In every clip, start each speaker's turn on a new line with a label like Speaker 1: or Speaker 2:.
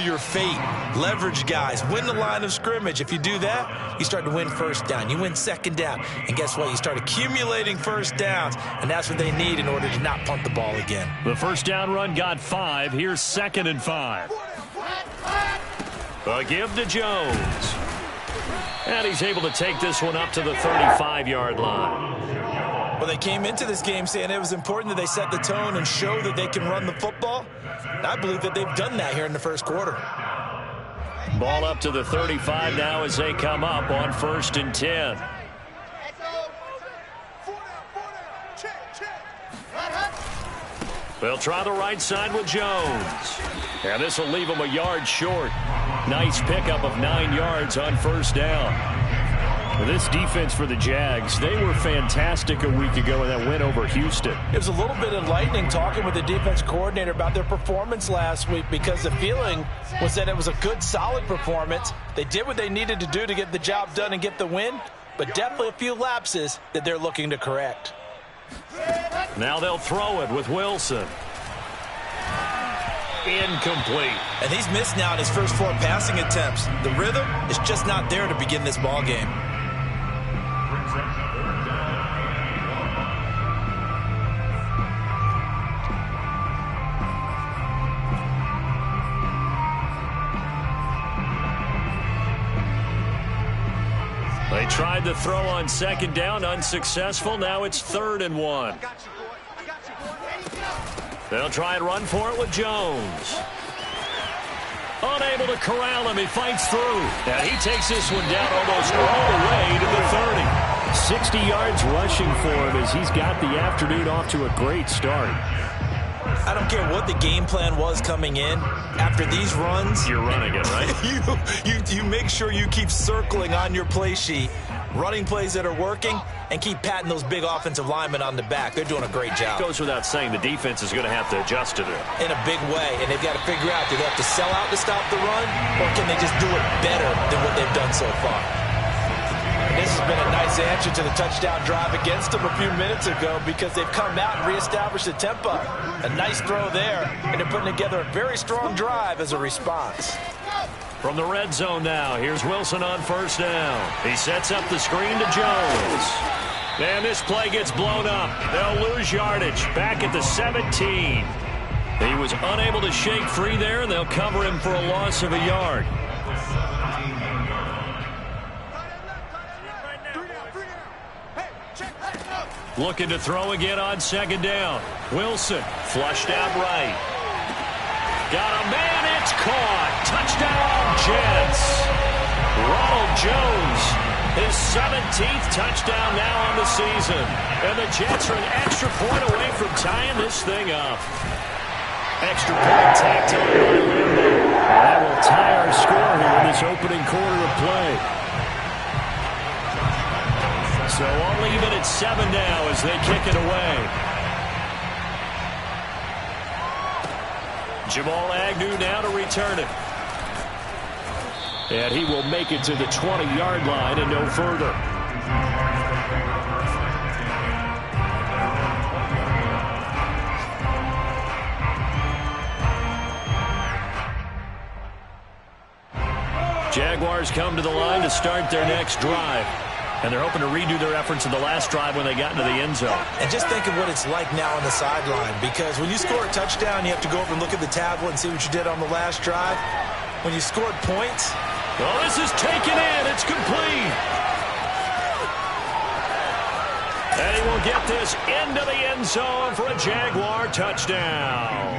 Speaker 1: your fate, leverage guys, win the line of scrimmage. If you do that, you start to win first down. You win second down. And guess what? You start accumulating first downs, and that's what they need in order to not punt the ball again.
Speaker 2: The first down run got 5. Here's 2nd and 5. A give to Jones. And he's able to take this one up to the 35-yard line.
Speaker 1: Well, they came into this game saying it was important that they set the tone and show that they can run the football. And I believe that they've done that here in the first quarter.
Speaker 2: Ball up to the 35 now as they come up on 1st and 10. They'll try the right side with Jones. And this will leave him a yard short. Nice pickup of 9 yards on 1st down. This defense for the Jags, they were fantastic a week ago in that win over Houston.
Speaker 1: It was a little bit enlightening talking with the defense coordinator about their performance last week, because the feeling was that it was a good, solid performance. They did what they needed to do to get the job done and get the win, but definitely a few lapses that they're looking to correct.
Speaker 2: Now they'll throw it with Wilson. Incomplete.
Speaker 1: And he's missed now in his first 4 passing attempts. The rhythm is just not there to begin this ball game.
Speaker 2: They tried to throw on 2nd down, unsuccessful. Now it's 3rd and 1. They'll try and run for it with Jones. Unable to corral him. He fights through. And he takes this one down almost all the way to the 30. 60 yards rushing for him as he's got the afternoon off to a great start.
Speaker 1: I don't care what the game plan was coming in. After these runs,
Speaker 2: you're running it, right?
Speaker 1: you make sure you keep circling on your play sheet, running plays that are working, and keep patting those big offensive linemen on the back. They're doing a great job.
Speaker 2: Goes without saying the defense is going to have to adjust to it.
Speaker 1: In a big way, and they've got to figure out, do they have to sell out to stop the run, or can they just do it better than what they've done so far? And this has been a nice answer to the touchdown drive against them a few minutes ago, because they've come out and reestablished the tempo. A nice throw there, and they're putting together a very strong drive as a response.
Speaker 2: From the red zone now, here's Wilson on 1st down. He sets up the screen to Jones. And this play gets blown up. They'll lose yardage. Back at the 17. He was unable to shake free there, and they'll cover him for a loss of a yard. Looking to throw again on 2nd down. Wilson flushed out right. Got a man, it's caught. Touchdown, Jets. Ronald Jones, his 17th touchdown now on the season. And the Jets are an extra point away from tying this thing up. Extra point tacked on by Lambo. That will tie our score here in this opening quarter of play. So I'll leave it at 7 now as they kick it away. Jamal Agnew now to return it. And he will make it to the 20-yard line and no further. Jaguars come to the line to start their next drive. And they're hoping to redo their efforts in the last drive when they got into the end zone.
Speaker 1: And just think of what it's like now on the sideline, because when you score a touchdown, you have to go over and look at the tablet and see what you did on the last drive. When you scored points.
Speaker 2: Oh, this is taken in. It's complete. And he will get this into the end zone for a Jaguar touchdown.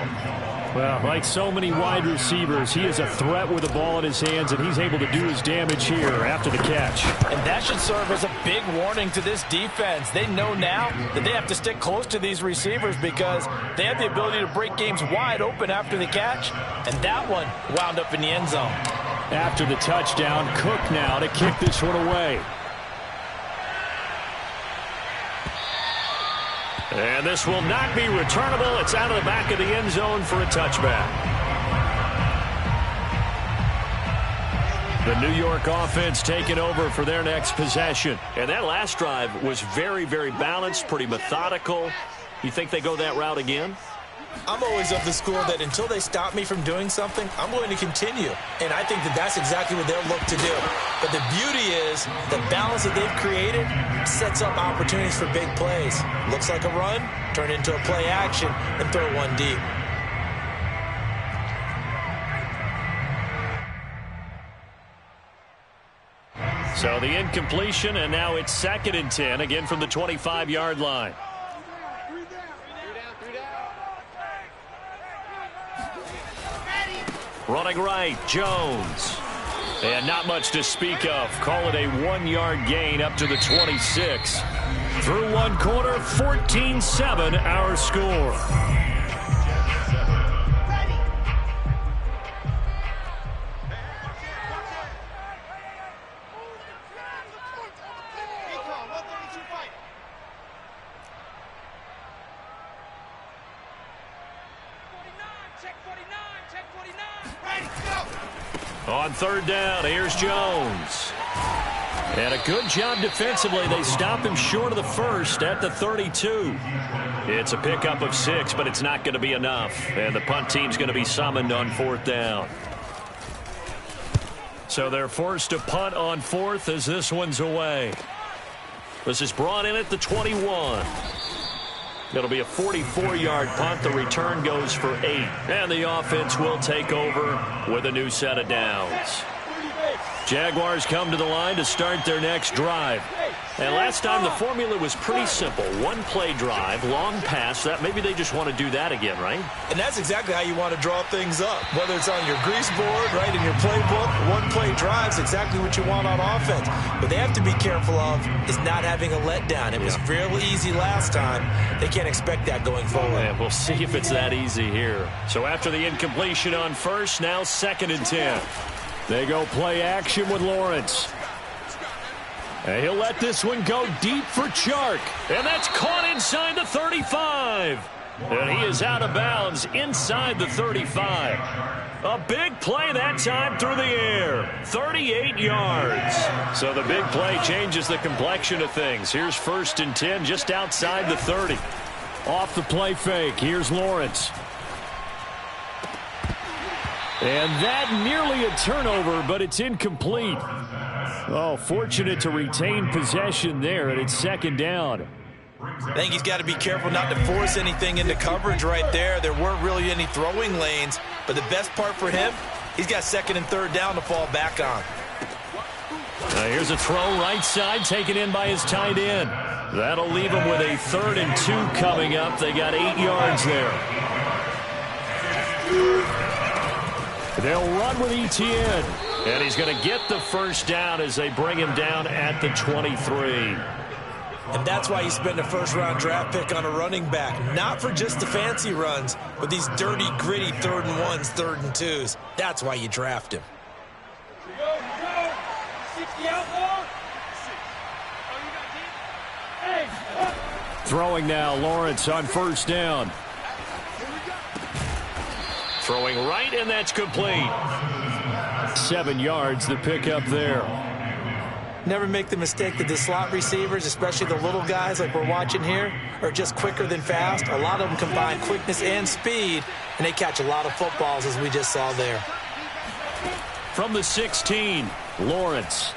Speaker 2: Well, like so many wide receivers, he is a threat with the ball in his hands, and he's able to do his damage here after the catch.
Speaker 1: And that should serve as a big warning to this defense. They know now that they have to stick close to these receivers, because they have the ability to break games wide open after the catch, and that one wound up in the end zone.
Speaker 2: After the touchdown, Cook now to kick this one away. And this will not be returnable. It's out of the back of the end zone for a touchback. The New York offense taking over for their next possession. And that last drive was very, very balanced, pretty methodical. You think they go that route again?
Speaker 1: I'm always of the school that until they stop me from doing something, I'm going to continue. And I think that that's exactly what they'll look to do. But the beauty is the balance that they've created sets up opportunities for big plays. Looks like a run, turn into a play action, and throw one deep.
Speaker 2: So the incompletion, and now it's 2nd and 10, again from the 25-yard line. Running right, Jones. And not much to speak of. Call it a 1-yard gain up to the 26. Through one quarter, 14-7 our score. On 3rd down, here's Jones. And a good job defensively. They stop him short of the first at the 32. It's a pickup of 6, but it's not going to be enough. And the punt team's going to be summoned on 4th down. So they're forced to punt on 4th as this one's away. This is brought in at the 21. It'll be a 44-yard punt. The return goes for 8. And the offense will take over with a new set of downs. Jaguars come to the line to start their next drive. And last time the formula was pretty simple. One-play drive, long pass. That maybe they just want to do that again, right?
Speaker 1: And that's exactly how you want to draw things up. Whether it's on your grease board, right, in your playbook, one-play drives exactly what you want on offense. What they have to be careful of is not having a letdown. It was real easy last time. They can't expect that going forward.
Speaker 2: And we'll see if it's that easy here. So after the incompletion on first, now 2nd and 10. They go play action with Lawrence. And he'll let this one go deep for Chark. And that's caught inside the 35. And he is out of bounds inside the 35. A big play that time through the air. 38 yards. So the big play changes the complexion of things. Here's 1st and 10 just outside the 30. Off the play fake. Here's Lawrence. And that nearly a turnover, but it's incomplete. Oh, fortunate to retain possession there, and it's 2nd down.
Speaker 1: I think he's got to be careful not to force anything into coverage right there. There weren't really any throwing lanes, but the best part for him, he's got 2nd and 3rd down to fall back on.
Speaker 2: Here's a throw right side taken in by his tight end. That'll leave him with a 3rd and 2 coming up. They got 8 yards there. They'll run with Etienne. And he's going to get the 1st down as they bring him down at the 23.
Speaker 1: And that's why you spend a 1st-round draft pick on a running back. Not for just the fancy runs, but these dirty, gritty 3rd and 1s, 3rd and 2s. That's why you draft him.
Speaker 2: Throwing now, Lawrence on 1st down. Throwing right, and that's complete. 7 yards, the pickup there.
Speaker 1: Never make the mistake that the slot receivers, especially the little guys like we're watching here, are just quicker than fast. A lot of them combine quickness and speed, and they catch a lot of footballs, as we just saw there.
Speaker 2: From the 16, Lawrence.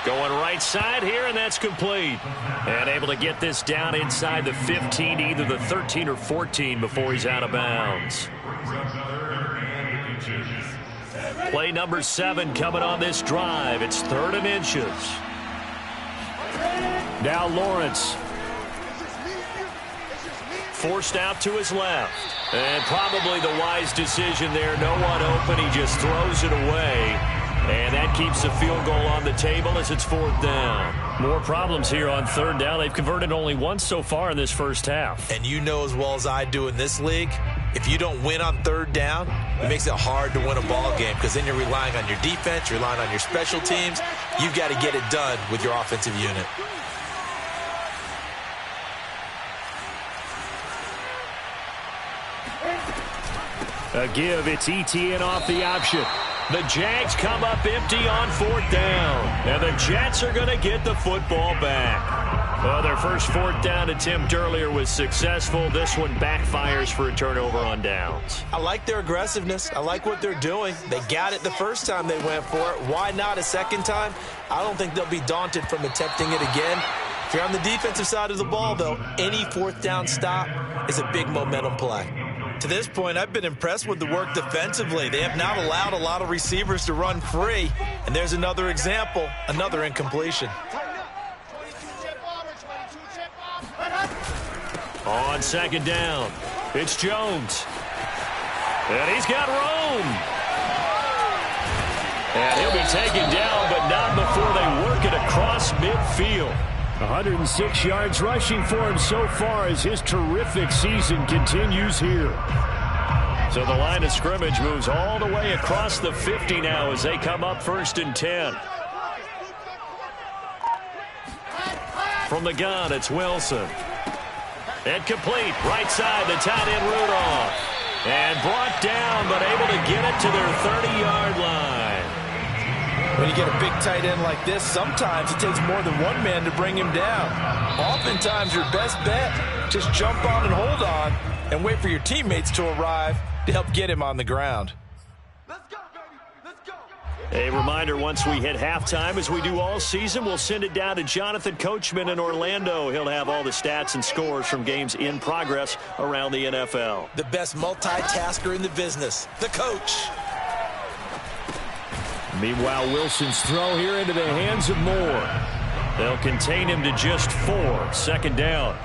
Speaker 2: Going right side here, and that's complete. And able to get this down inside the 15, either the 13 or 14 before he's out of bounds. Play number 7 coming on this drive. It's 3rd and inches. Now Lawrence. Forced out to his left. And probably the wise decision there. No one open. He just throws it away. And that keeps the field goal on the table as it's 4th down. More problems here on 3rd down. They've converted only once so far in this first half.
Speaker 1: And you know as well as I do in this league, if you don't win on 3rd down, it makes it hard to win a ball game because then you're relying on your defense, you're relying on your special teams. You've got to get it done with your offensive unit.
Speaker 2: A give, it's Etienne off the option. The Jags come up empty on 4th down. And the Jets are going to get the football back. Well, their first fourth down attempt earlier was successful. This one backfires for a turnover on downs.
Speaker 1: I like their aggressiveness. I like what they're doing. They got it the first time they went for it. Why not a second time? I don't think they'll be daunted from attempting it again. If you're on the defensive side of the ball, though, any fourth down stop is a big momentum play. To this point, I've been impressed with the work defensively. They have not allowed a lot of receivers to run free. And there's another example, another incompletion.
Speaker 2: On second down, it's Jones. And he's got room. And he'll be taken down, but not before they work it across midfield.
Speaker 3: 106 yards rushing for him so far as his terrific season continues here.
Speaker 2: So the line of scrimmage moves all the way across the 50 now as they come up 1st and 10. From the gun, it's Wilson. Incomplete, right side, the tight end Rudolph. And brought down, but able to get it to their 30-yard line.
Speaker 1: When you get a big tight end like this, sometimes it takes more than one man to bring him down. Oftentimes, your best bet, just jump on and hold on and wait for your teammates to arrive to help get him on the ground.
Speaker 2: A reminder, once we hit halftime, as we do all season, we'll send it down to Jonathan Coachman in Orlando. He'll have all the stats and scores from games in progress around the NFL.
Speaker 1: The best multitasker in the business, the coach.
Speaker 3: Meanwhile, Wilson's throw here into the hands of Moore.
Speaker 2: They'll contain him to just 4. 2nd down.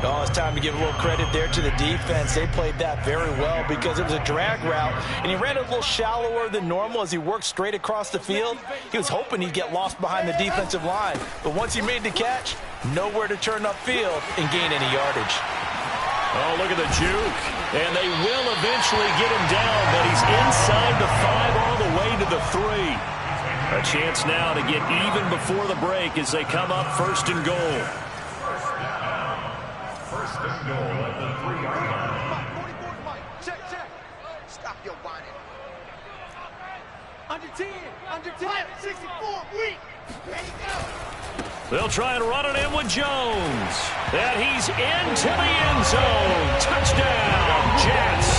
Speaker 1: Oh, it's time to give a little credit there to the defense. They played that very well because it was a drag route, and he ran it a little shallower than normal as he worked straight across the field. He was hoping he'd get lost behind the defensive line, but once he made the catch, nowhere to turn upfield and gain any yardage.
Speaker 2: Oh, look at the juke. And they will eventually get him down, but he's inside the 5 all the way to the 3. A chance now to get even before the break as they come up 1st and goal.
Speaker 4: First and goal at the 3-yard line. Check. Stop your whining. Under 10, 64, weak. There you go.
Speaker 2: They'll try and run it in with Jones. And he's into the end zone. Touchdown, Jets.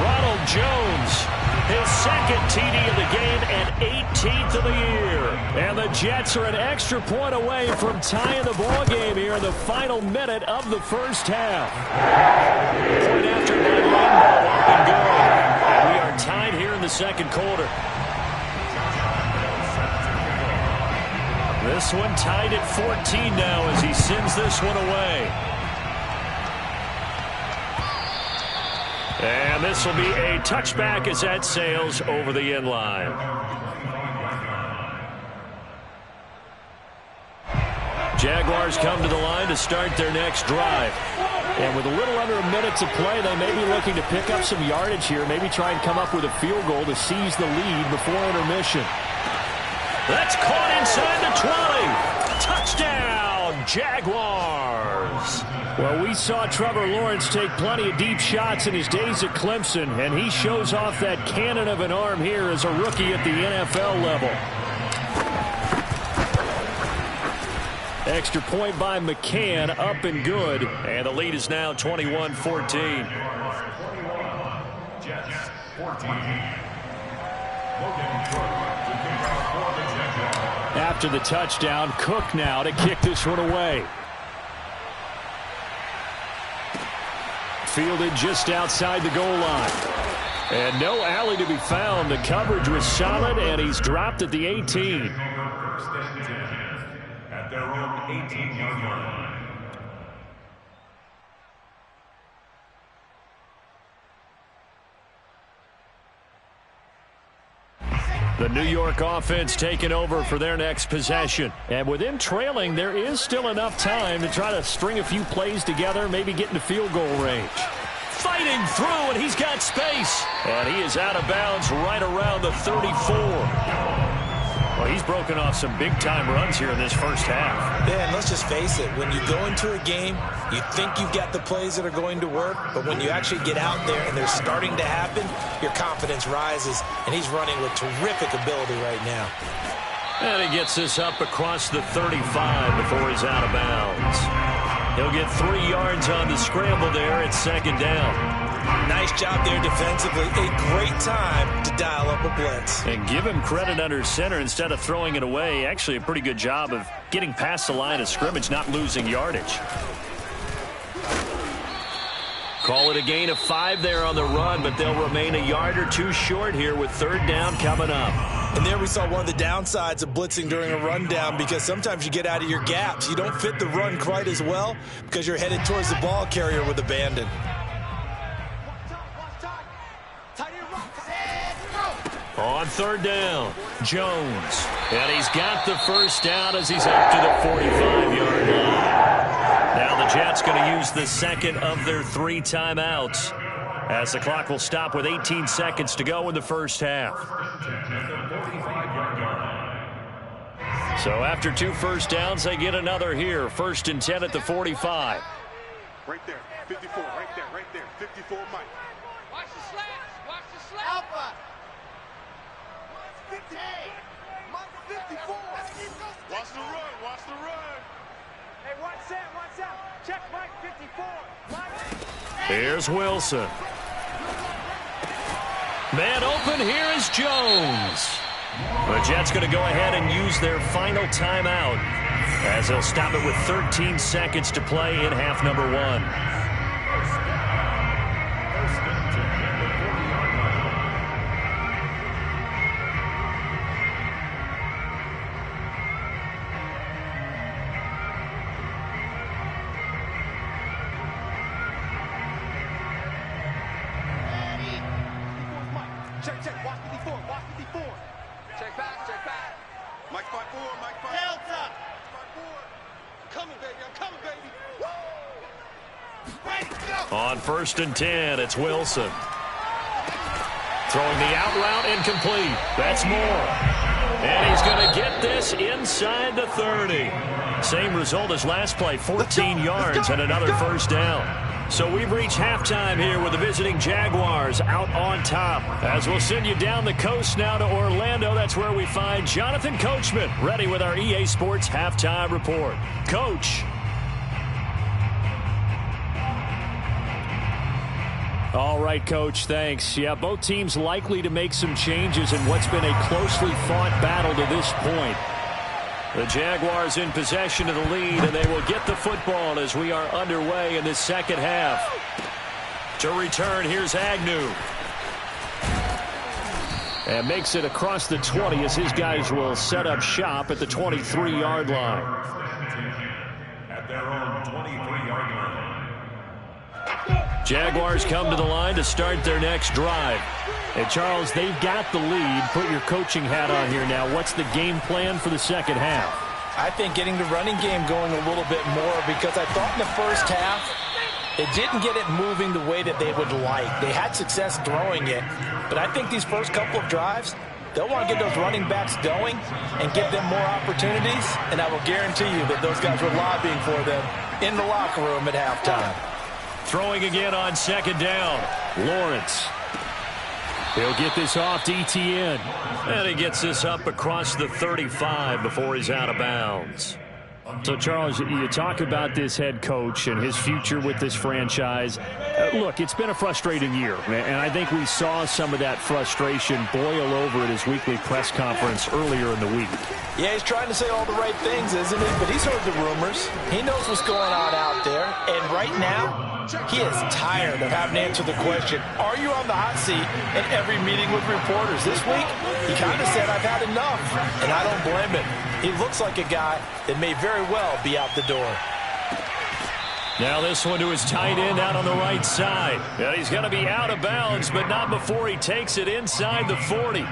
Speaker 2: Ronald Jones, his 2nd TD of the game and 18th of the year.
Speaker 3: And the Jets are an extra point away from tying the ball game here in the final minute of the first half.
Speaker 2: Point after by Lambeau, up and good. And we are tied here in the 2nd quarter. This one tied at 14 now as he sends this one away. And this will be a touchback as that sails over the end line. Jaguars come to the line to start their next drive.
Speaker 3: And with a little under a minute to play, they may be looking to pick up some yardage here, maybe try and come up with a field goal to seize the lead before intermission.
Speaker 2: That's caught inside the 20. Touchdown, Jaguars.
Speaker 3: Well, we saw Trevor Lawrence take plenty of deep shots in his days at Clemson, and he shows off that cannon of an arm here as a rookie at the NFL level. Extra point by McCann, up and good.
Speaker 2: And the lead is now 21-14.
Speaker 4: Jets, 14.
Speaker 3: After the touchdown, Cook now to kick this one away. Fielded just outside the goal line. And no alley to be found. The coverage was solid, and he's dropped at the 18.
Speaker 4: At their own 18-yard line.
Speaker 3: The New York offense taking over for their next possession. And with them trailing, there is still enough time to try to string a few plays together, maybe get into field goal range.
Speaker 2: Fighting through, and he's got space. And he is out of bounds right around the 34. Well, he's broken off some big-time runs here in this first half.
Speaker 1: Yeah, and let's just face it. When you go into a game, you think you've got the plays that are going to work, but when you actually get out there and they're starting to happen, your confidence rises, and he's running with terrific ability right now.
Speaker 2: And he gets this up across the 35 before he's out of bounds. He'll get 3 yards on the scramble there at second down.
Speaker 1: Nice job there defensively. A great time to dial up a blitz.
Speaker 3: And give him credit under center instead of throwing it away. Actually, a pretty good job of getting past the line of scrimmage, not losing yardage.
Speaker 2: Call it a gain of 5 there on the run, but they'll remain a yard or 2 short here with third down coming up.
Speaker 1: And there we saw one of the downsides of blitzing during a rundown, because sometimes you get out of your gaps. You don't fit the run quite as well because you're headed towards the ball carrier with abandon.
Speaker 2: On third down, Jones. And he's got the first down as he's up to the 45-yard line. Now the Jets going to use the second of their 3 timeouts, as the clock will stop with 18 seconds to go in the first half. So after 2 first downs, they get another here. 1st and 10 at the 45.
Speaker 4: Right there, 54, right there, 54, Mike.
Speaker 5: Watch the slants, watch the slants. Alpha.
Speaker 4: 50. Mike 54. Watch the run.
Speaker 5: Hey, watch that. Check Mike 54. Mike.
Speaker 2: Here's Wilson. Man open, here is Jones. The Jets going to go ahead and use their final timeout, as they'll stop it with 13 seconds to play in half number 1.
Speaker 4: Check, watch 54.
Speaker 5: Check back.
Speaker 4: Mike 54, Mike 54.
Speaker 5: Delta.
Speaker 4: 54. Coming, baby, I'm coming, baby. Woo! Ready, go!
Speaker 2: On 1st and 10, it's Wilson. Throwing the out route, incomplete. That's Moore. And he's going to get this inside the 30. Same result as last play, 14 yards and another first down. So we've reached halftime here with the visiting Jaguars out on top. As we'll send you down the coast now to Orlando, that's where we find Jonathan Coachman, ready with our EA Sports Halftime Report. Coach.
Speaker 3: All right, Coach, thanks. Yeah, both teams likely to make some changes in what's been a closely fought battle to this point.
Speaker 2: The Jaguars in possession of the lead, and they will get the football as we are underway in this second half. To return, here's Agnew.
Speaker 3: And makes it across the 20 as his guys will set up shop at the 23-yard line.
Speaker 4: At their own 23-yard line.
Speaker 2: Jaguars come to the line to start their next drive.
Speaker 3: And, Charles, they've got the lead. Put your coaching hat on here now. What's the game plan for the second half?
Speaker 1: I think getting the running game going a little bit more, because I thought in the first half they didn't get it moving the way that they would like. They had success throwing it, but I think these first couple of drives, they'll want to get those running backs going and give them more opportunities, and I will guarantee you that those guys were lobbying for them in the locker room at halftime.
Speaker 2: Throwing again on second down, Lawrence.
Speaker 3: He'll get this off to Etienne.
Speaker 2: And he gets this up across the 35 before he's out of bounds.
Speaker 3: So, Charles, you talk about this head coach and his future with this franchise. Look, it's been a frustrating year, and I think we saw some of that frustration boil over at his weekly press conference earlier in the week.
Speaker 1: Yeah, he's trying to say all the right things, isn't he? But he's heard the rumors. He knows what's going on out there. And right now, he is tired of having to answer the question, are you on the hot seat in every meeting with reporters? This week, he kind of said, I've had enough, and I don't blame him. He looks like a guy that may very well be out the door.
Speaker 2: Now this one to his tight end out on the right side. And he's going to be out of bounds, but not before he takes it inside the 40.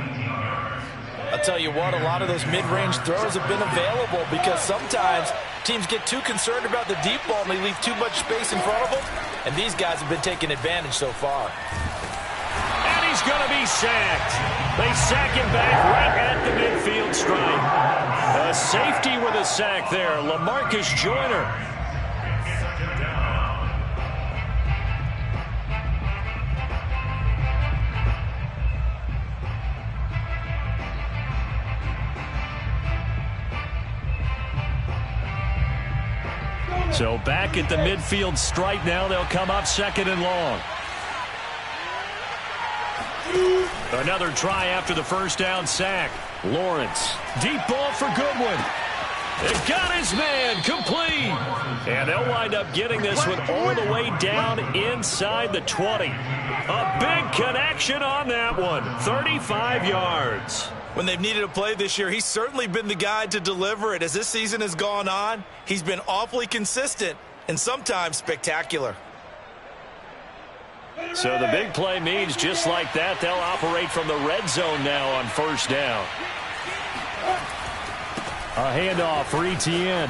Speaker 1: I'll tell you what, a lot of those mid-range throws have been available, because sometimes teams get too concerned about the deep ball and they leave too much space in front of them, and these guys have been taking advantage so far.
Speaker 2: And he's going to be sacked. They sack him back right at the midfield stripe. A safety with a sack there, LaMarcus Joyner. So back at the midfield stripe now. They'll come up 2nd and long. Another try after the first down sack. Lawrence. Deep ball for Goodwin. It got his man complete. And they'll wind up getting this one all the way down inside the 20. A big connection on that one. 35 yards.
Speaker 1: When they've needed a play this year, he's certainly been the guy to deliver it. As this season has gone on, he's been awfully consistent and sometimes spectacular.
Speaker 2: So the big play means just like that, they'll operate from the red zone now on 1st down.
Speaker 3: A handoff for Etienne.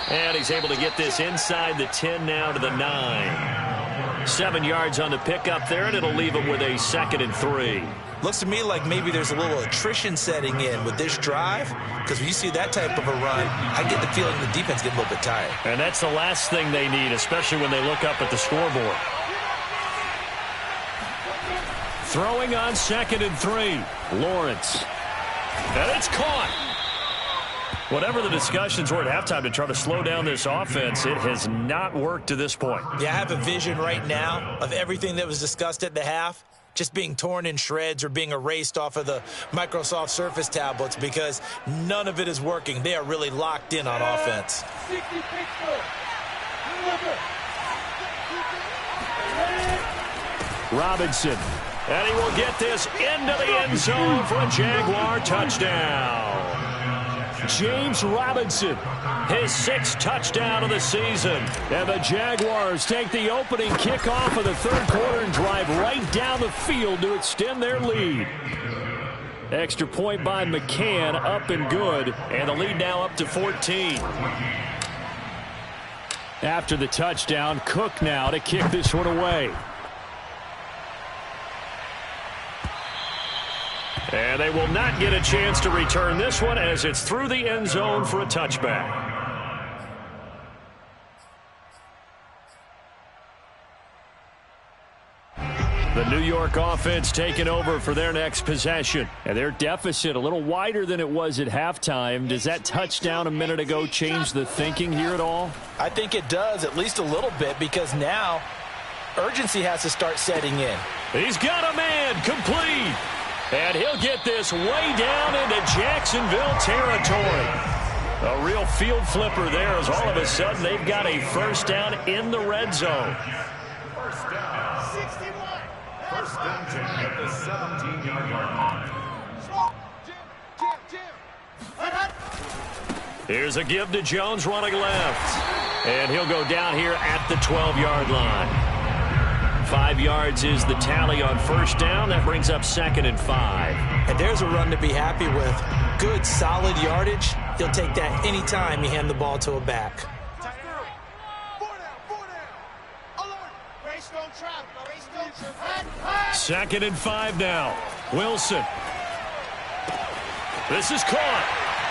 Speaker 2: And he's able to get this inside the 10 now to the 9. 7 yards on the pickup there, and it'll leave him with a 2nd and 3.
Speaker 1: Looks to me like maybe there's a little attrition setting in with this drive, because when you see that type of a run, I get the feeling the defense get a little bit tired.
Speaker 2: And that's the last thing they need, especially when they look up at the scoreboard. Throwing on 2nd and 3. Lawrence. And it's caught. Whatever the discussions were at halftime to try to slow down this offense, it has not worked to this point.
Speaker 1: Yeah, I have a vision right now of everything that was discussed at the half just being torn in shreds or being erased off of the Microsoft Surface tablets because none of it is working. They are really locked in on offense.
Speaker 3: Robinson.
Speaker 2: And he will get this into the end zone for a Jaguar touchdown.
Speaker 3: James Robinson,
Speaker 2: his 6th touchdown of the season.
Speaker 3: And the Jaguars take the opening kickoff of the 3rd quarter and drive right down the field to extend their lead. Extra point by McCann, up and good.
Speaker 2: And the lead now up to 14.
Speaker 3: After the touchdown, Cook now to kick this one away.
Speaker 2: And they will not get a chance to return this one as it's through the end zone for a touchback. The New York offense taking over for their next possession.
Speaker 3: And their deficit a little wider than it was at halftime. Does that touchdown a minute ago change the thinking here at all?
Speaker 1: I think it does, at least a little bit, because now urgency has to start setting in.
Speaker 2: He's got a man complete. And he'll get this way down into Jacksonville territory. A real field flipper there as all of a sudden they've got a 1st down in the red zone.
Speaker 4: 1st down. 61. 1st down at the 17-yard line.
Speaker 2: Here's a give to Jones running left. And he'll go down here at the 12-yard line. 5 yards is the tally on 1st down. That brings up 2nd and 5.
Speaker 1: And there's a run to be happy with. Good, solid yardage. He'll take that anytime you hand the ball to a back.
Speaker 2: 2nd and 5 now. Wilson. This is caught.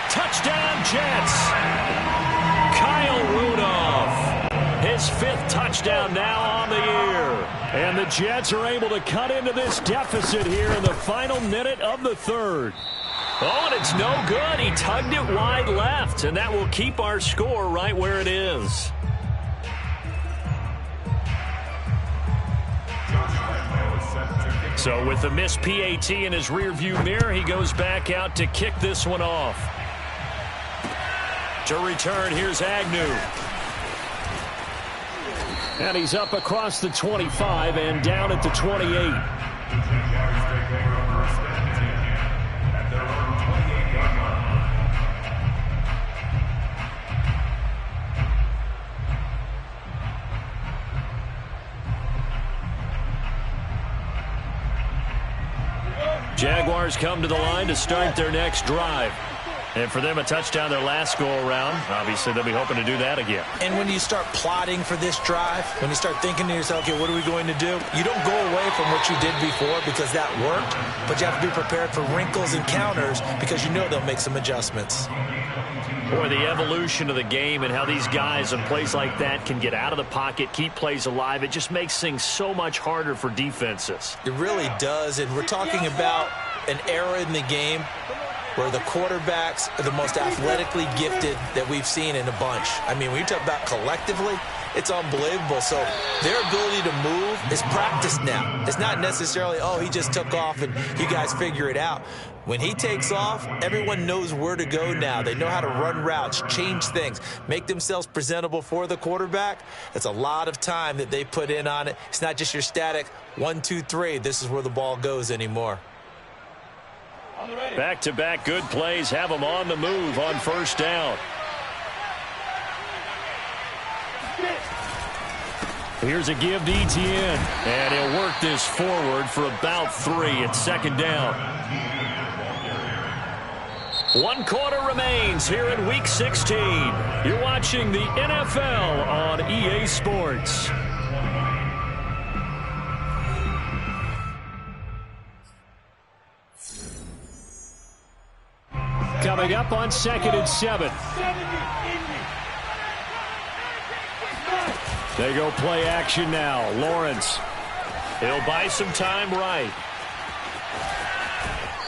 Speaker 2: Touchdown, Jets. Kyle Rudolph. His 5th touchdown now on the year.
Speaker 3: And the Jets are able to cut into this deficit here in the final minute of the 3rd.
Speaker 2: Oh, and it's no good. He tugged it wide left, and that will keep our score right where it is. So with the missed PAT in his rearview mirror, he goes back out to kick this one off. To return, here's Agnew.
Speaker 3: And he's up across the 25 and down at the 28.
Speaker 2: Jaguars come to the line to start their next drive. And for them, a touchdown their last go-around. Obviously, they'll be hoping to do that again.
Speaker 1: And when you start plotting for this drive, when you start thinking to yourself, okay, what are we going to do? You don't go away from what you did before because that worked, but you have to be prepared for wrinkles and counters because you know they'll make some adjustments.
Speaker 2: Boy, the evolution of the game and how these guys in plays like that can get out of the pocket, keep plays alive, it just makes things so much harder for defenses.
Speaker 1: It really does, and we're talking about an era in the game where the quarterbacks are the most athletically gifted that we've seen in a bunch. I mean, when you talk about collectively, it's unbelievable. So their ability to move is practiced now. It's not necessarily, oh, he just took off and you guys figure it out. When he takes off, everyone knows where to go now. They know how to run routes, change things, make themselves presentable for the quarterback. It's a lot of time that they put in on it. It's not just your static 1, 2, 3. This is where the ball goes anymore.
Speaker 2: Back-to-back good plays have them on the move on first down. Here's a give to Etienne, and he'll work this forward for about 3 at second down. 1 quarter remains here in Week 16. You're watching the NFL on EA Sports. Coming up on 2nd and 7. They go play action now. Lawrence. He'll buy some time right.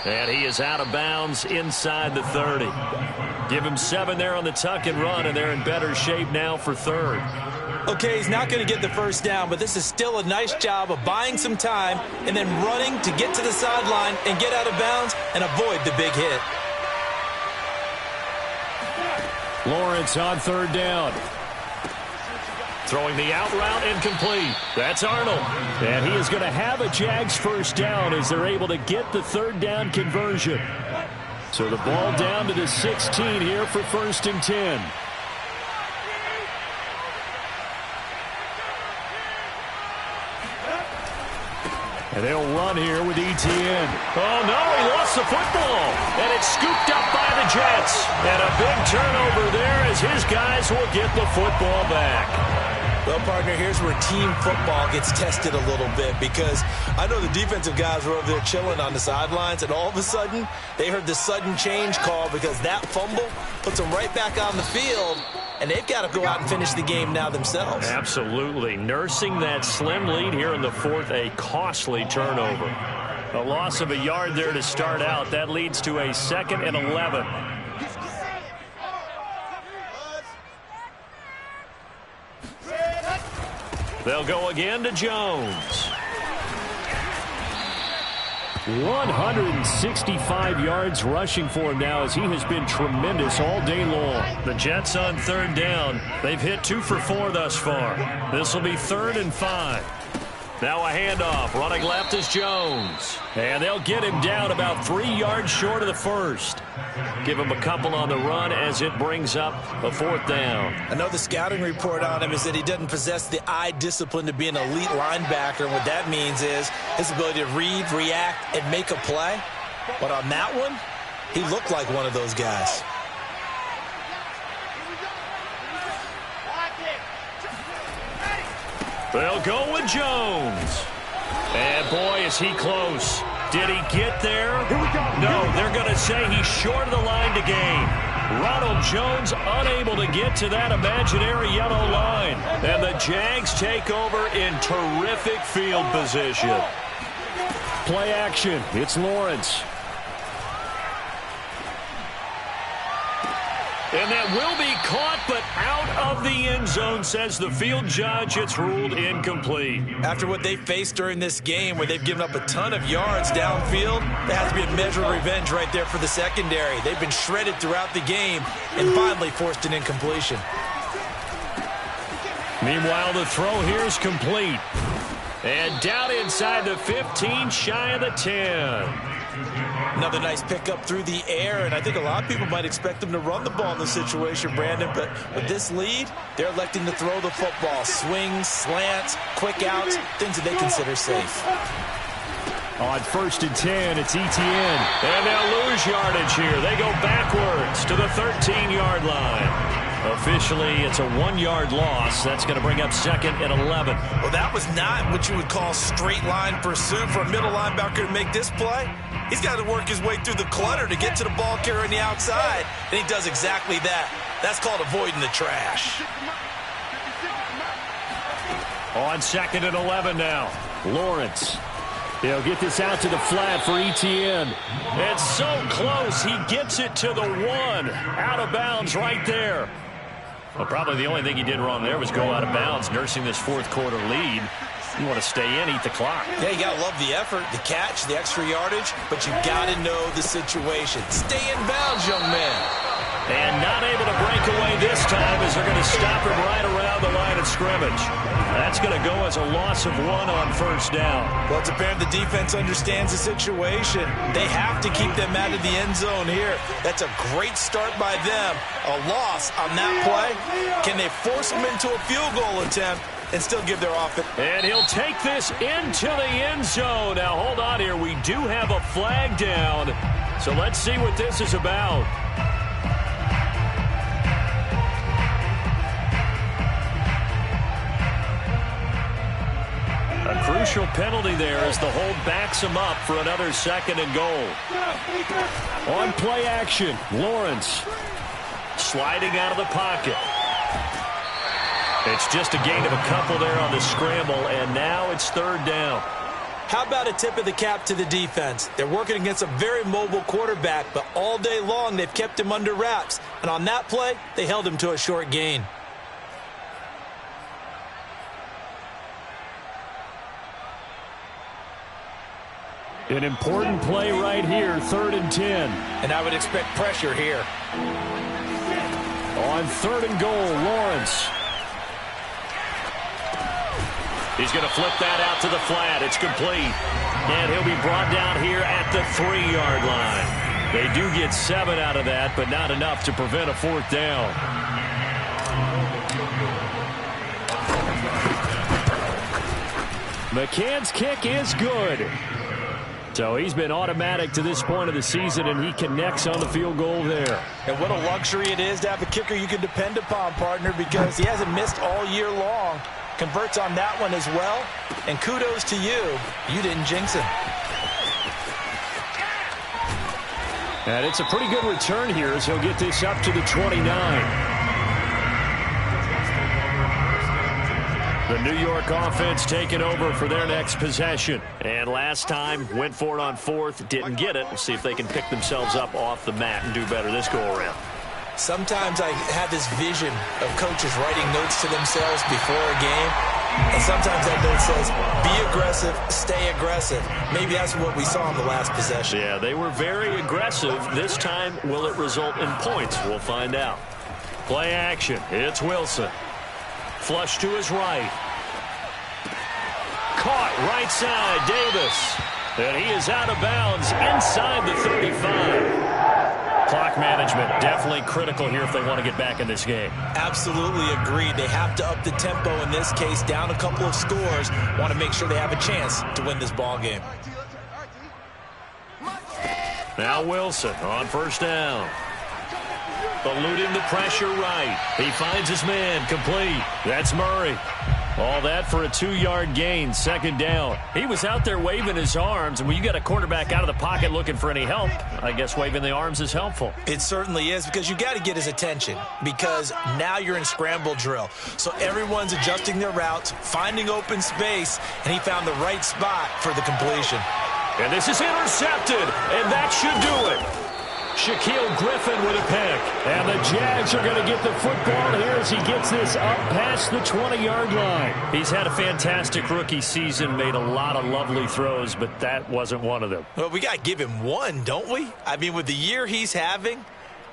Speaker 2: And he is out of bounds inside the 30. Give him 7 there on the tuck and run, and they're in better shape now for 3rd.
Speaker 1: Okay, he's not going to get the first down, but this is still a nice job of buying some time and then running to get to the sideline and get out of bounds and avoid the big hit.
Speaker 2: Lawrence on 3rd down. Throwing the out route incomplete. That's Arnold. And he is going to have a Jags first down as they're able to get the 3rd down conversion. So the ball down to the 16 here for 1st and 10. And they'll run here with Etienne. Oh, no, he lost the football. And it's scooped up by the Jets. And a big turnover there as his guys will get the football back.
Speaker 1: Well, partner, here's where team football gets tested a little bit, because I know the defensive guys were over there chilling on the sidelines, and all of a sudden they heard the sudden change call because that fumble puts them right back on the field, and they've got to go out and finish the game now themselves.
Speaker 2: Absolutely. Nursing that slim lead here in the 4th, a costly turnover. A loss of a yard there to start out. That leads to a 2nd and 11. They'll go again to Jones.
Speaker 3: 165 yards rushing for him now as he has been tremendous all day long.
Speaker 2: The Jets on 3rd down. They've hit 2 for 4 thus far. This will be 3rd and 5. Now a handoff. Running left is Jones. And they'll get him down about 3 yards short of the 1st. Give him a couple on the run as it brings up a 4th down.
Speaker 1: I know the scouting report on him is that he doesn't possess the eye discipline to be an elite linebacker. And what that means is his ability to read, react, and make a play. But on that one, he looked like one of those guys.
Speaker 2: They'll go with Jones. And boy, is he close. Did he get there? No, they're going to say he's short of the line to gain. Ronald Jones unable to get to that imaginary yellow line. And the Jags take over in terrific field position.
Speaker 3: Play action. It's Lawrence.
Speaker 2: And that will be caught, but out of the end zone, says the field judge. It's ruled incomplete.
Speaker 1: After what they faced during this game, where they've given up a ton of yards downfield, there has to be a measure of revenge right there for the secondary. They've been shredded throughout the game and finally forced an incompletion.
Speaker 2: Meanwhile, the throw here is complete. And down inside the 15, shy of the 10.
Speaker 1: Another nice pickup through the air, and I think a lot of people might expect them to run the ball in this situation, Brandon, but with this lead, they're electing to throw the football. Swings, slants, quick outs, things that they consider safe.
Speaker 3: On 1st and 10, it's Etienne.
Speaker 2: And they'll lose yardage here. They go backwards to the 13-yard line. Officially, it's a 1-yard loss. That's going to bring up 2nd and 11.
Speaker 1: Well, that was not what you would call straight line pursuit for a middle linebacker to make this play. He's got to work his way through the clutter to get to the ball carrier on the outside, and he does exactly that. That's called avoiding the trash.
Speaker 2: On 2nd and 11 now.
Speaker 3: Lawrence. He'll get this out to the flat for Etienne.
Speaker 2: It's so close. He gets it to the 1. Out of bounds right there. Well, probably the only thing he did wrong there was go out of bounds, nursing this fourth quarter lead. You want to stay in, eat the clock.
Speaker 1: Yeah, you got to love the effort, the catch, the extra yardage, but you got to know the situation. Stay in bounds, young man.
Speaker 2: And not able to break away this time as they're going to stop him right around the line of scrimmage. That's going to go as a loss of 1 on first down.
Speaker 1: Well, it's apparent the defense understands the situation. They have to keep them out of the end zone here. That's a great start by them. A loss on that play. Can they force them into a field goal attempt and still give their offense?
Speaker 2: And he'll take this into the end zone. Now, hold on here. We do have a flag down. So let's see what this is about. A crucial penalty there as the hold backs him up for another 2nd and goal.
Speaker 3: On play action, Lawrence.
Speaker 2: Sliding out of the pocket. It's just a gain of a couple there on the scramble, and now it's 3rd down.
Speaker 1: How about a tip of the cap to the defense? They're working against a very mobile quarterback, but all day long they've kept him under wraps. And on that play, they held him to a short gain.
Speaker 3: An important play right here, 3rd and 10.
Speaker 1: And I would expect pressure here.
Speaker 3: On 3rd and goal, Lawrence.
Speaker 2: He's going to flip that out to the flat. It's complete. And he'll be brought down here at the 3-yard line. They do get 7 out of that, but not enough to prevent a 4th down.
Speaker 3: McCann's kick is good. So he's been automatic to this point of the season, and he connects on the field goal there.
Speaker 1: And what a luxury it is to have a kicker you can depend upon, partner, because he hasn't missed all year long. Converts on that one as well. And kudos to you. You didn't jinx him.
Speaker 3: And it's a pretty good return here as he'll get this up to the 29. The New York offense taking over for their next possession. And last time, went for it on 4th, didn't get it. We'll see if they can pick themselves up off the mat and do better this go-around.
Speaker 1: Sometimes I have this vision of coaches writing notes to themselves before a game. And sometimes that note says, be aggressive, stay aggressive. Maybe that's what we saw in the last possession.
Speaker 2: Yeah, they were very aggressive. This time, will it result in points? We'll find out. Play action. It's Wilson. Flush to his right. Caught right side, Davis. And he is out of bounds inside the 35. Clock management definitely critical here if they want to get back in this game.
Speaker 1: Absolutely agreed. They have to up the tempo in this case, down a couple of scores. Want to make sure they have a chance to win this ball game.
Speaker 2: Now Wilson on 1st down. Eluding the pressure right. He finds his man complete. That's Murray. All that for a 2-yard gain, 2nd down. He was out there waving his arms, and when you got a quarterback out of the pocket looking for any help, I guess waving the arms is helpful.
Speaker 1: It certainly is, because you got to get his attention, because now you're in scramble drill. So everyone's adjusting their routes, finding open space, and he found the right spot for the completion.
Speaker 2: And this is intercepted, and that should do it. Shaquille Griffin with a pick.
Speaker 3: And the Jags are going to get the football here as he gets this up past the 20-yard line.
Speaker 2: He's had a fantastic rookie season, made a lot of lovely throws, but that wasn't one of them.
Speaker 1: Well, we got to give him one, don't we? I mean, with the year he's having,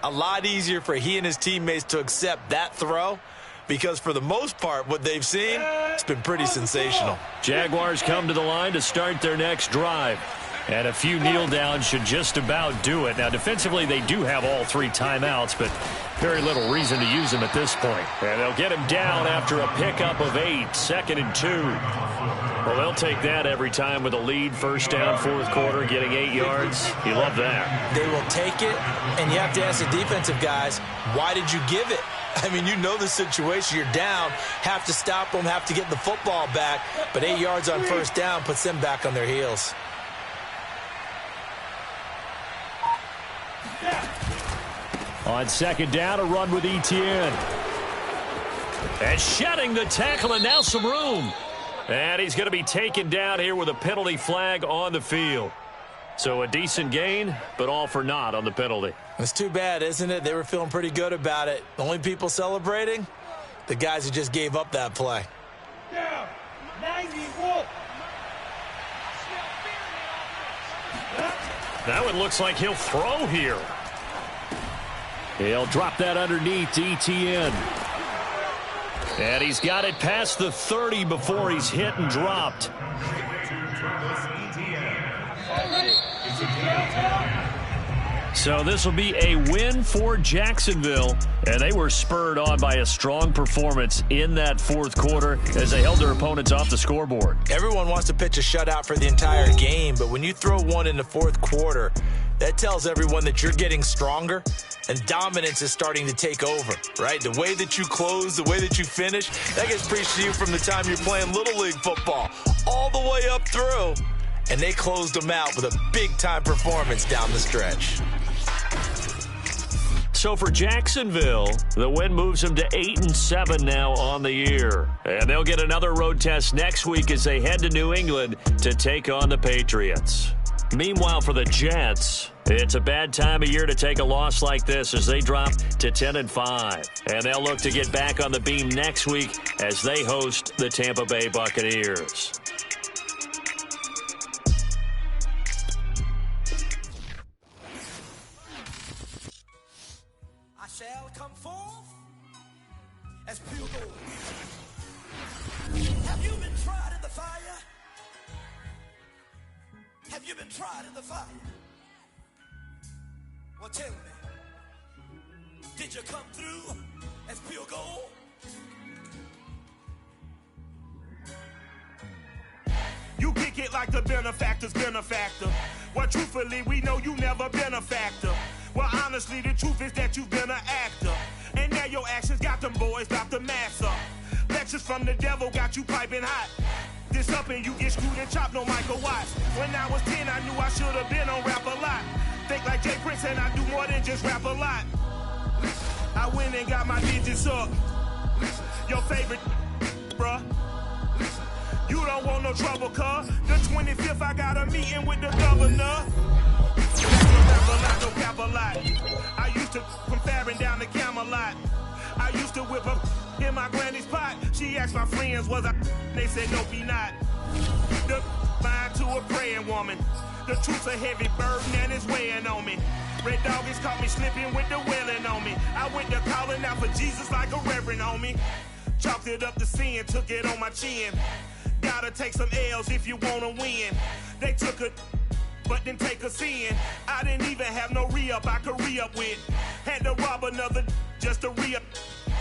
Speaker 1: a lot easier for he and his teammates to accept that throw, because for the most part, what they've seen, it's been pretty sensational.
Speaker 2: Jaguars come to the line to start their next drive. And a few kneel downs should just about do it. Now, defensively, they do have all 3 timeouts, but very little reason to use them at this point. And they'll get him down after a pickup of 8, 2nd and 2. Well, they'll take that every time with a lead, 1st down, 4th quarter, getting 8 yards. You love that.
Speaker 1: They will take it, and you have to ask the defensive guys, why did you give it? I mean, you know the situation. You're down, have to stop them, have to get the football back, but 8 yards on 1st down puts them back on their heels.
Speaker 3: On 2nd down, a run with Etienne.
Speaker 2: And shedding the tackle, and now some room. And he's going to be taken down here with a penalty flag on the field. So a decent gain, but all for naught on the penalty.
Speaker 1: It's too bad, isn't it? They were feeling pretty good about it. The only people celebrating, the guys who just gave up that play.
Speaker 4: Down. 91.
Speaker 2: That one looks like he'll throw here.
Speaker 3: He'll drop that underneath to ETN.
Speaker 2: And he's got it past the 30 before he's hit and dropped. So this will be a win for Jacksonville, and they were spurred on by a strong performance in that fourth quarter as they held their opponents off the scoreboard.
Speaker 1: Everyone wants to pitch a shutout for the entire game, but when you throw one in the fourth quarter, that tells everyone that you're getting stronger and dominance is starting to take over, right? The way that you close, the way that you finish, that gets preached to you from the time you're playing Little League football all the way up through, and they closed them out with a big-time performance down the stretch.
Speaker 2: So for Jacksonville, the win moves them to 8-7 now on the year. And they'll get another road test next week as they head to New England to take on the Patriots. Meanwhile, for the Jets, it's a bad time of year to take a loss like this as they drop to 10-5. And they'll look to get back on the beam next week as they host the Tampa Bay Buccaneers.
Speaker 6: Shall come forth as pure gold. Have you been tried in the fire? Have you been tried in the fire? Well, tell me, did you come through as pure gold?
Speaker 7: You kick it like the benefactor's benefactor. Well, truthfully, we know you never been a factor. Well, honestly, the truth is that you've been an actor. And now your actions got them boys drop the mask up. Lectures from the devil got you piping hot. This up and you get screwed and chopped, no Michael Watts. When I was 10, I knew I should have been on rap a lot. Think like Jay Prince and I do more than just rap a lot. I went and got my digits up. Your favorite, bruh. You don't want no trouble, cuz. The 25th, I got a meeting with the governor. I used to come faring down the Camelot. I used to whip up in my granny's pot. She asked my friends, was I? They said, nope, he not. The line to a praying woman. The truth's a heavy burden and it's weighing on me. Red Doggies caught me slipping with the wailing on me. I went to calling out for Jesus like a reverend homie. Chalked it up to sin, took it on my chin. Gotta take some L's if you wanna win. They took a but didn't take us in. I didn't even have no re-up I could re-up with. Had to rob another just to re-up.